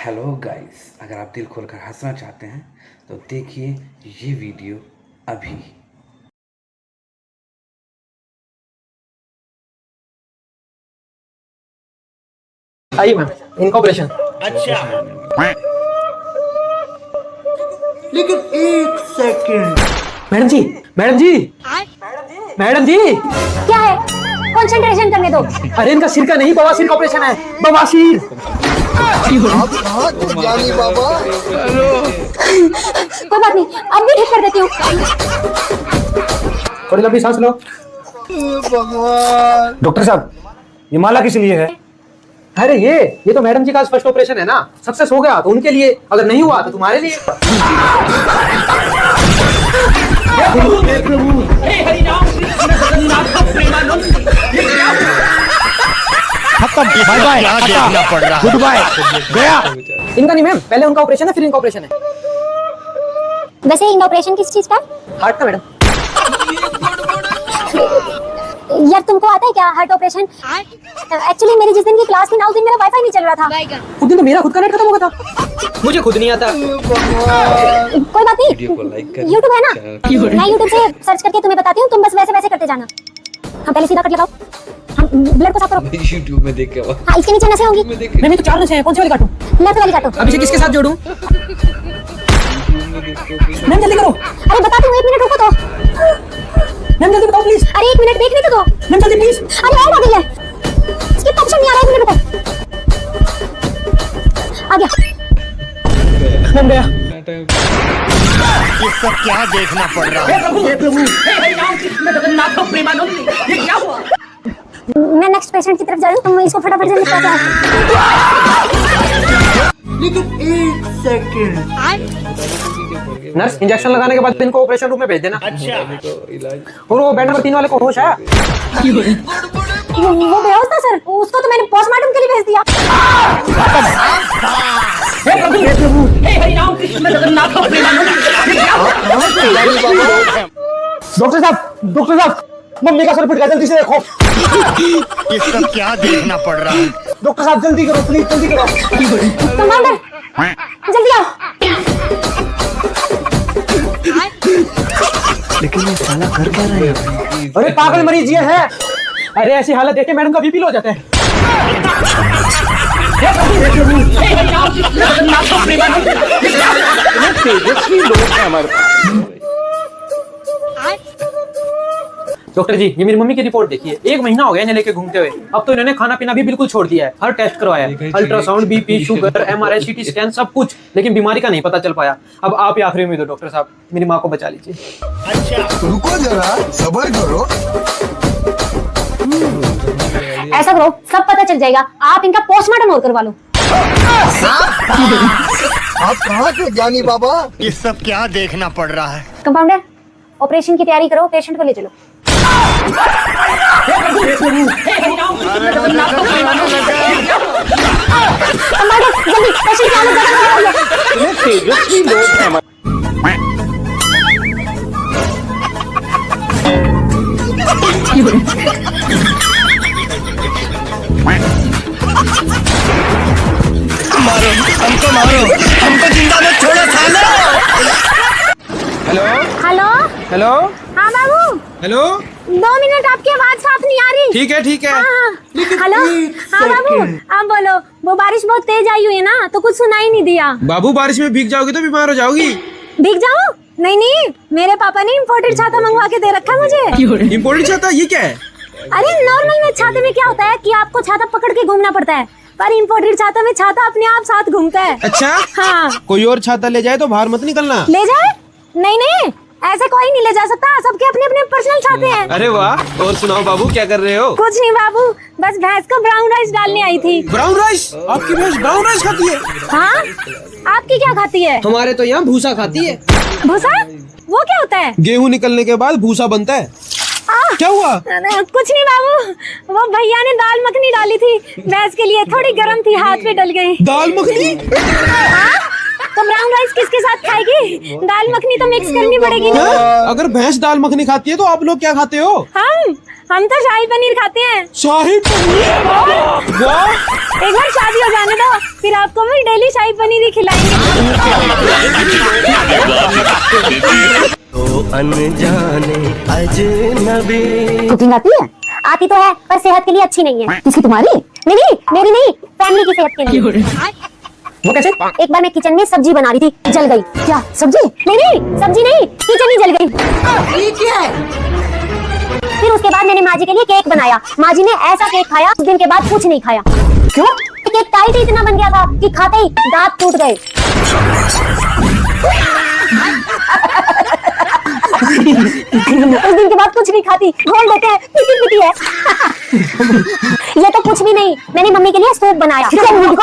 Hello guys, अगर आप दिल खोलकर हंसना चाहते हैं तो देखिए ये वीडियो अभी। आइए मैम, इनका ऑपरेशन। अच्छा, लेकिन एक सेकंड। मैडम जी, मैडम जी, मैडम जी, क्या है? कंसंट्रेशन करने दो। अरे इनका सिर का नहीं, बवासीर का ऑपरेशन है। बवासीर। जानी बाबा। कोई बात नहीं, अब भी ठीक कर देती हूँ। थोड़ी लंबी सांस लो। भगवान। डॉक्टर साहब, ये माला किस लिए है? अरे ये तो मैडम जी का फर्स्ट ऑपरेशन है ना। सक्सेस हो गया तो उनके लिए, अगर नहीं हुआ तो तुम्हारे लिए। बाय बाय, देखना पड़ रहा है। गुड बाय, गया। इनका नहीं मैम, पहले उनका ऑपरेशन है फिर इनका ऑपरेशन है। वैसे इन ऑपरेशन किस चीज का? हार्ट का मैडम। यार तुमको आता है क्या हार्ट ऑपरेशन? एक्चुअली मेरी जिस दिन की क्लास थी ना, उस दिन मेरा वाईफाई नहीं चल रहा था। उस दिन तो मेरा खुद का नेट खत्म हो गया था। मुझे खुद नहीं आता। कोई बात नहीं, यूट्यूब है ना, मैं यूट्यूब से सर्च करके तुम्हें बताती हूँ, तुम बस वैसे वैसे करते जाना। हाँ, पहले सीधा कट लगाओ। हाँ, ब्लड को साफ करो। यूट्यूब में देख के हाँ, इसके नीचे नसें होंगी। मैंने तो 4 नसें हैं, कौन सी वाली काटूं? लेफ्ट वाली काटो। अब इसे किसके साथ जोड़ूं? मैम जल्दी करो। अरे बताती हूँ, 1 मिनट रुको तो। मैम जल्दी बताओ प्लीज। अरे 1 मिनट देखने तो दो। मैम जल्दी प्लीज। अरे और आ गई है, स्किप ऑप्शन नहीं आ रहा है, 1 मिनट रुको। आ गया। मैम गया। ये सब क्या देखना पड़ रहा है? मैं नेक्स्ट पेशेंट की तरफ जा रही हूँ, तुम इसको फटाफट से निपटा दो। लेकिन एक सेकंड। नर्स, इंजेक्शन लगाने के बाद इनको ऑपरेशन रूम में भेज देना। अच्छा, और वो बेड नंबर 3 वाले को होश है? वो बेहोश था सर, उसको तो मैंने पोस्टमार्टम के लिए भेज दिया। डॉक्टर साहब, मम्मी का सर फट गया, जल्दी से देखो। ये सब क्या देखना पड़ रहा है? डॉक्टर साहब जल्दी करो प्लीज, जल्दी करो। कमांडर जल्दी आओ। लेकिन ये साला कर क्या रहा है? अरे पागल मरीज ये है। अरे ऐसी हालत देख के मैडम का बीपी लो हो जाता है। डॉक्टर जी, ये मेरी मम्मी की रिपोर्ट देखिए। 1 महीना हो गया इन्हें लेके घूमते हुए। अब तो इन्होंने खाना पीना भी बिल्कुल छोड़ दिया है। हर टेस्ट करवाया है, ultrasound, BP, sugar, MRI, CT scan, सब कुछ, लेकिन बीमारी का नहीं पता चल पाया। अब आप ही आखिरी उम्मीद हो डॉक्टर साहब, मेरी माँ को बचा लीजिए। अच्छा, रुको जरा, सब्र करो। ऐसा करो, सब पता चल जाएगा, आप इनका पोस्टमार्टम और करवा लो। आप कहाँ थे जानी बाबा? ये सब क्या देखना पड़ रहा है? कंपाउंडर, ऑपरेशन की तैयारी करो, पेशेंट को ले चलो। कंपाउंडर जल्दी, पेशेंट की हालत ज्यादा खराब है। मारो हमको जिंदा मत छोड़ो सालो। हेलो हेलो, हेलो हाँ बाबू, हेलो। 2 मिनट, आपकी आवाज साफ नहीं आ रही। ठीक है ठीक है। हाँ, हेलो, हाँ बाबू, आप बोलो। वो बारिश बहुत तेज आई हुई है ना, तो कुछ सुनाई नहीं दिया। बाबू, बारिश में भीग जाओगी तो बीमार हो जाओगी। भीग जाओ? नहीं नहीं, मेरे पापा ने इम्पोर्टेड छाता मंगवा के दे रखा मुझे। इम्पोर्टेंट छाता? ये क्या है? अरे नॉर्मल में छाते में क्या होता है कि आपको छाता पकड़ के घूमना पड़ता है, पर इम्पोर्टेड छाता में छाता अपने आप साथ घूमता है। अच्छा, हाँ। कोई और छाता ले जाए तो बाहर मत निकलना। ले जाए? नहीं नहीं, ऐसे कोई नहीं ले जा सकता, सबके अपने अपने पर्सनल छाते हैं। अरे वाह। और सुनाओ बाबू, क्या कर रहे हो? कुछ नहीं बाबू, बस भैंस को ब्राउन राइस डालने आई थी। Brown rice? आपकी भैंस ब्राउन राइस खाती है? हाँ, आपकी क्या खाती है? हमारे तो यहाँ भूसा खाती है। भूसा? वो क्या होता है? गेहूं निकलने के बाद भूसा बनता है। क्या हुआ? कुछ नहीं बाबू, वो भैया ने दाल मखनी डाली थी भैंस के लिए, थोड़ी गर्म थी, हाथ पे डल गई। दाल मखनी? हाँ? तो ब्राउन राइस किसके साथ खाएगी? दाल मखनी तो मिक्स करनी पड़ेगी ना। अगर भैंस दाल मखनी खाती है तो आप लोग क्या खाते हो? हम तो शाही पनीर खाते हैं। शाही पनीर? वाह! एक बार शादी हो जाने दो, फिर आपको भी डेली शाही पनीर ही खिलाएंगे। तो अनजाने अजनबी। कुकिंग आती है? आती तो है, पर सेहत के लिए अच्छी नहीं है। किसकी, तुम्हारी? नहीं, मेरी नहीं, फैमिली की सेहत के लिए। वो कैसे? एक बार मैं किचन में सब्जी बना रही थी, जल गई। क्या सब्जी? नहीं, सब्जी नहीं, किचन ही जल गई। ये क्या है? फिर उसके बाद मैंने माँ जी के लिए केक बनाया। माँ जी ने ऐसा केक खाया, उस दिन के बाद कुछ नहीं खाया। क्यों? केक टाइट ही इतना बन गया था कि खाते ही दांत टूट गए। उस दिन के बाद कुछ नहीं खाती, बोल देते हैं पिटी पिटी है। ये तो कुछ भी नहीं, मैंने मम्मी के लिए सूप बनाया। मम्मी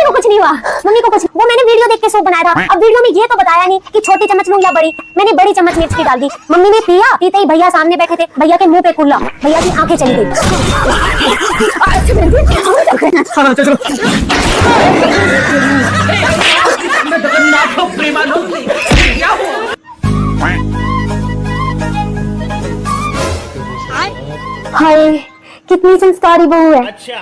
को कुछ नहीं हुआ, मम्मी को कुछ, वो मैंने वीडियो देख के सूप बनाया था। अब वीडियो में ये तो बताया नहीं कि छोटी चम्मच लूं या बड़ी। मैंने बड़ी चम्मच मिर्च की डाल दी। मम्मी ने पिया, पीते ही भैया सामने बैठे थे, भैया के मुंह पे कुल्ला, भैया की आंखें चली गई। हाँ, चलो। हाय, कितनी संस्कारी बहू है।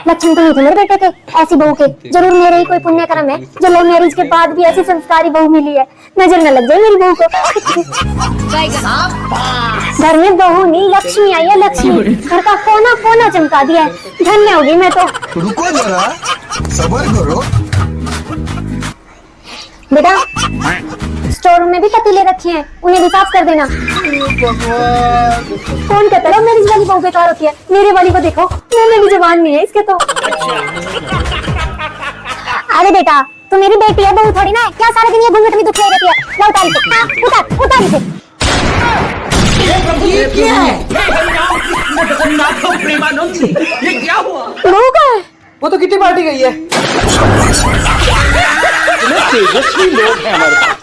लक्षण तो नहीं थे मेरे बेटे के ऐसी बहू के। जरूर मेरे ही कोई पुण्य कर्म है जो लव मैरिज के बाद भी ऐसी संस्कारी बहू मिली है। नजर न लग जाए मेरी बहू को। घर में बहू नहीं, लक्ष्मी आई है, लक्ष्मी। घर का कोना कोना चमका दिया है। धन्य होगी मैं तो। रुको जरा, सबर करो। बेटा, स्टोर रूम में भी पतीले रखे हैं, उन्हें भी साफ कर देना। कौन कहता है मेरी वाली बहू बेकार होती है? मेरे वाली को देखो, मुंह में भी जुबान नहीं है इसके तो। अरे बेटा, तू मेरी बेटी है, बहू थोड़ी ना है। क्या सारा दिन ये घूंघट में दुखी रहती है? ला उतार इसे, उतार इसे। ये क्या है? बहू का है? वो तो कितनी पार्टी गई है। तेजस्वी लोग हैं हमारे पास।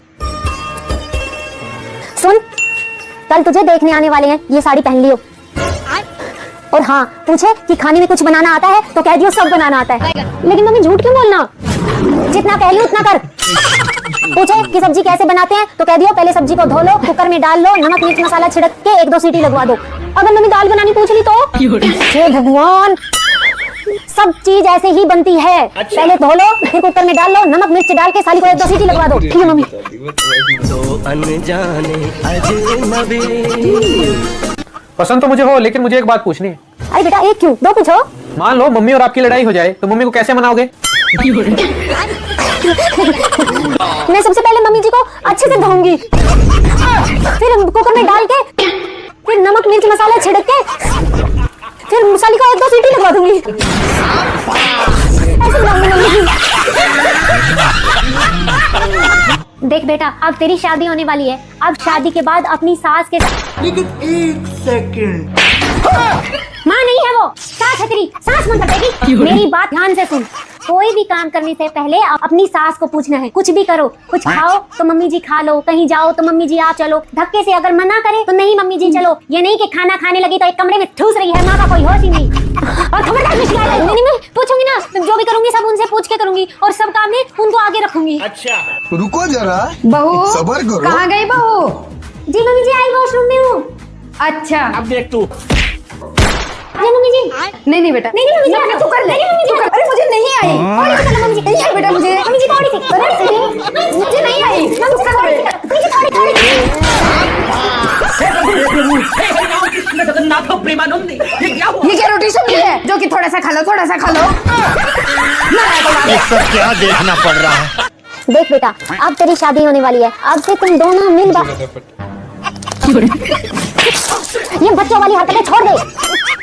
सुन, कल तुझे देखने आने वाले हैं, ये साड़ी पहन लियो। और हाँ, पूछे कि खाने में कुछ बनाना आता है तो कह दियो सब बनाना आता है। लेकिन मम्मी झूठ क्यों बोलना? जितना कह लियो उतना कर। पूछे कि सब्जी कैसे बनाते हैं तो कह दियो पहले सब्जी को धो लो, कुकर में डाल लो, नमक मिर्च मसाला छिड़क के 1-2 सीटी लगवा दो। अगर मम्मी दाल बनानी पूछ ली तो हे भगवान, सब चीज ऐसे ही बनती है। पहले धो लो, फिर कुकर में डाल लो, नमक मिर्च डाल के साली को 1-2 सीटी लगवा दो। ठीक है मम्मी। तो अनजाने अजनबी। पसंद तो मुझे हो, लेकिन मुझे एक बात पूछनी है। अरे बेटा, एक क्यों, 2 पूछो। मान लो मम्मी और आपकी लड़ाई हो जाए तो मम्मी को कैसे मनाओगे? मैं सबसे पहले मम्मी जी को अच्छे से धोऊंगी, फिर कुकर में डाल के, फिर नमक मिर्च मसाला छिड़क के, फिर मसाले को 1-2 सीटी लगवा दूंगी। ऐसे बनाऊंगी मम्मी जी। देख बेटा, अब तेरी शादी होने वाली है। अब शादी के बाद अपनी सास के साथ। लेकिन 1 सेकंड। माँ नहीं है वो, सास है तेरी। सास मन कटेगी। मेरी बात ध्यान से सुन। कोई भी काम करने से पहले अपनी सास को पूछना है। कुछ भी करो, कुछ खाओ तो मम्मी जी खा लो, कहीं जाओ तो मम्मी जी आप चलो। धक्के से अगर मना करे तो नहीं मम्मी जी चलो। ये नहीं कि खाना खाने लगी तो एक कमरे में ठूस रही है, माँ का कोई होश ही नहीं। और खबरदार मैं पूछूंगी ना, जो भी करूंगी सब उनसे पूछ के करूंगी और सब काम में उनको आगे रखूंगी। रुको जरा, बहू, सबर करो। कहाँ गई बहू? जी मम्मी जी, आई वॉशरूम में हूँ। अच्छा, अब देख तू। अरे मम्मी जी, नहीं बेटा, नहीं मम्मी जी, तू कर ले। मम्मी जी, अरे मुझे नहीं आई। थोड़ी सी कर लो मम्मी जी। नहीं आई बेटा, मुझे मम्मी जी थोड़ी सी। मुझे नहीं आई। मम्मी जी थोड़ी सी। ये क्या रोटी सब्जी है जो कि थोड़ा सा खा लो, थोड़ा सा खा लो। ये सब क्या देखना पड़ रहा है? देख बेटा, अब तेरी शादी होने वाली है। अब से तुम दोनों मिल ये बच्चों वाली हरकतें छोड़ दे।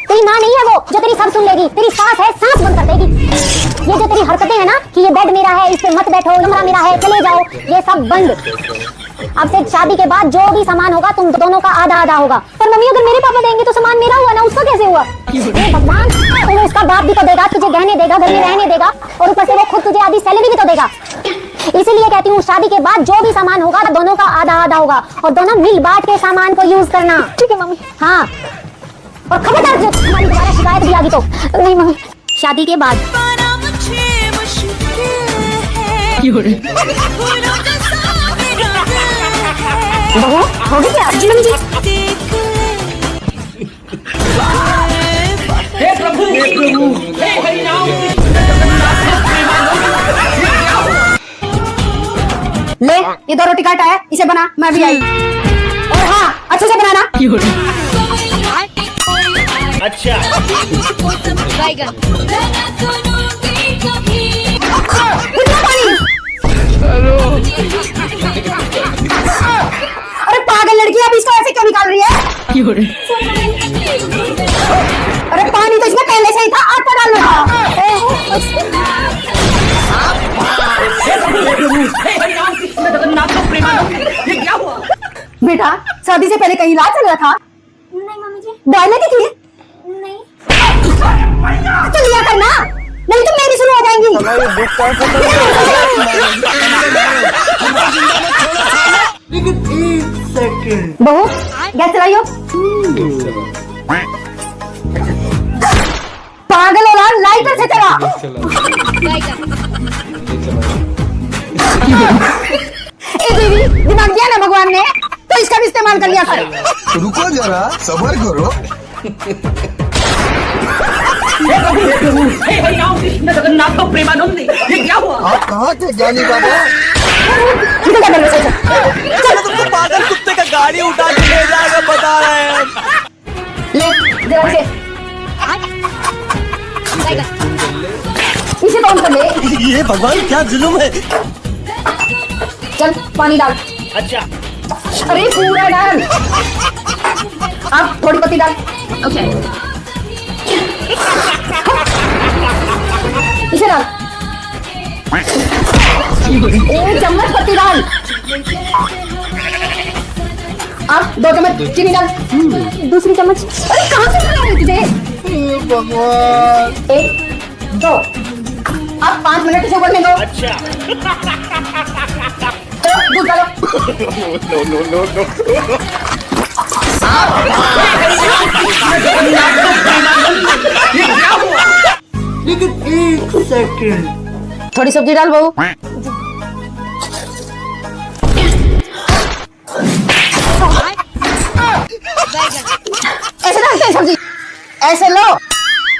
तेरी माँ नहीं है वो जो तेरी सब सुन लेगी। तेरी सास है, सांस बंद कर देगी। ये जो तेरी हरकतें है ना कि ये बेड मेरा है, इस पे मत बैठो, कमरा मेरा है, चले जाओ, ये सब बंद। अब से शादी के बाद जो भी सामान होगा तुम दोनों का आधा आधा होगा। पर मम्मी, अगर मेरे पापा देंगे तो सामान मेरा हुआ ना, उसका कैसे हुआ? हे भगवान, तुम्हें उसका बाप भी तो देगा, तुझे गहने देगा, घर में रहने देगा, और ऊपर से वो खुद तुझे आधी सैलरी भी तो देगा। इसीलिए कहती हूँ शादी के बाद जो भी सामान होगा दोनों का आधा आधा होगा, और दोनों मिल बांट के सामान को यूज करना। ठीक है मम्मी। हाँ, और खबरदार जो तुम्हारी दोबारा शिकायत भी आ गई तो। नहीं मम्मी। शादी के बाद बहू हो गई क्या? जी मम्मी जी। हे प्रभु हे हरि नाम ले ये 2 रोटी काटा है, इसे बना, मैं भी आई। और हाँ अच्छे से बनाना। अच्छा कितना पानी? अरे पागल लड़की, अब इसको ऐसे क्यों निकाल रही है? अरे पानी तो इसमें पहले से ही था, आटा डालना था। बेटा शादी से पहले कहीं इलाज चल रहा था? नहीं मम्मी जी। दवाई लेती थी? नहीं। तो लिया करना, नहीं तो मेरी शुरू हो जाएंगी। लेकिन 1 सेकंड। बहू गैस चलाइयो। पागल हो रहा, लाइटर से चला। ए देवी, दिमाग दिया ना भगवान ने, तो इसका भी इस्तेमाल कर लिया कर। रुको जरा, सब्र करो। हे हरि नाम कृष्ण जगन्नाथ प्रेमानंद, ये क्या हुआ? आप कहाँ थे ज्ञानी बाबा? निकल जा मेरे से, चल। तुमको पागल कुत्ते का गाड़ी उठा के ले जाएगा, बता रहे हैं हम। ले जरा इसे कौन कर ले? ये भगवान क्या जुल्म है। चल पानी डाल। अच्छा अरे पूरा डाल। अब थोड़ी पत्ती डाल। ओके इसे डाल। 1 चम्मच पत्ती डाल। अब 2 चम्मच चीनी डाल। दूसरी चम्मच। अरे कहाँ से डाल रही तुझे? भगवान। 1 2 अब 5 मिनट इसे उबलने दो। अच्छा तो दूध डालो। लेकिन 1 सेकंड। थोड़ी सब्जी डाल बहू। ऐसे डालते हैं सब्जी, ऐसे लो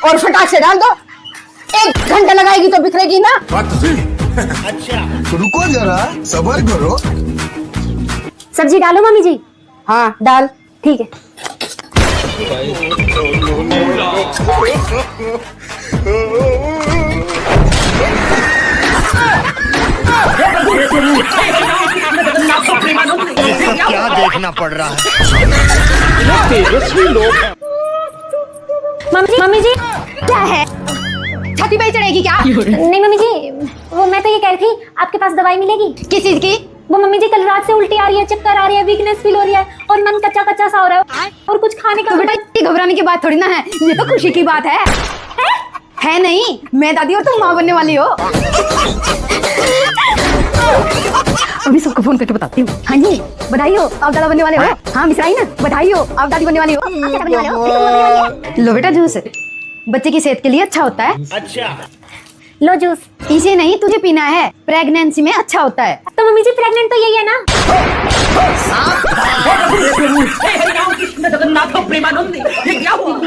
और फटाक से डाल दो। 1 घंटा लगाएगी तो बिखरेगी ना। अच्छा रुको जरा, सब्र करो। सब्जी डालो मम्मी जी। हाँ डाल। ठीक है। ये सब क्या देखना पड़ रहा है। मम्मी जी क्या है, छाती पे ही चढ़ेगी क्या? नहीं मम्मी जी, वो मैं तो ये कह रही थी आपके पास दवाई मिलेगी? किस चीज की? वो मम्मी जी कल रात से उल्टी आ रही है, चक्कर आ रही है, वीकनेस फील हो रही है और मन कच्चा कच्चा सा हो रहा है और कुछ खाने का तो बेटा ये घबराने की बात थोड़ी ना है, ये तो खुशी की बात है नहीं? मैं दादी और तुम माँ बनने वाली हो। अभी सबको फोन करके बताती हूँ। हाँ जी बधाई हो, आप दादा बनने वाले हो। हाँ मिश्राई ना, बधाई हो, आप दादी बनने वाले हो। बनने वाले हो। लो बेटा जूस, बच्चे की सेहत के लिए अच्छा होता है। अच्छा लो जूस। इसे नहीं तुझे पीना है, प्रेगनेंसी में अच्छा होता है। तो मम्मी जी प्रेग्नेंट तो यही है ना?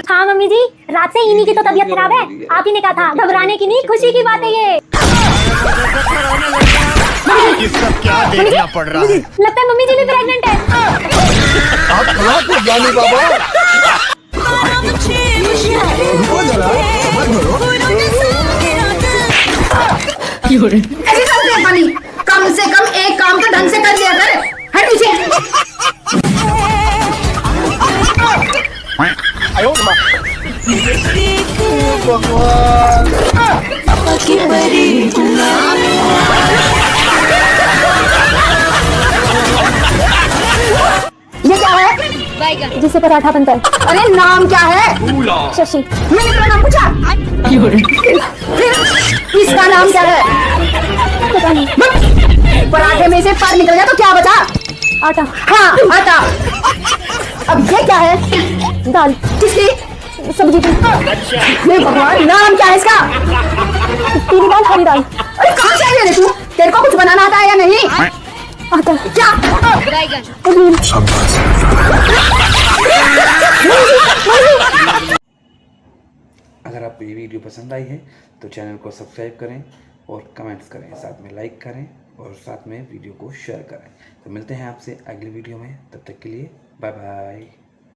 हाँ मम्मी जी, रात से इन्हीं की तो तबीयत खराब है। आप ही ने कहा था घबराने की नहीं, खुशी की बात है ये। ये सब क्या देखना पड़ रहा है। लगता है मम्मी जी भी प्रेग्नेंट है। आप कहाँ थे ज्ञानी बाबा? रुको जरा, सब्र करो। ऐसे करते हैं पानी, कम से कम एक काम तो ढंग से कर लिया कर। हट पीछे। ये क्या है? जिससे पराठा बनता है। अरे नाम क्या है? शशि। मैंने तेरा नाम पूछा? फिर इसका नाम क्या है? पता नहीं। पराठे में से पर निकल गया तो क्या बचा? आटा। हाँ आटा। अब ये क्या है? दाल। किसकी? सब्जी की। ये भगवान नाम क्या है इसका? पीली दाल, हरी दाल। अरे कहाँ से आई है तू? तेरे को कुछ क्या अगर आपको ये वीडियो पसंद आई है तो चैनल को सब्सक्राइब करें और कमेंट्स करें, साथ में लाइक करें और साथ में वीडियो को शेयर करें। तो मिलते हैं आपसे अगली वीडियो में, तब तक के लिए बाय बाय।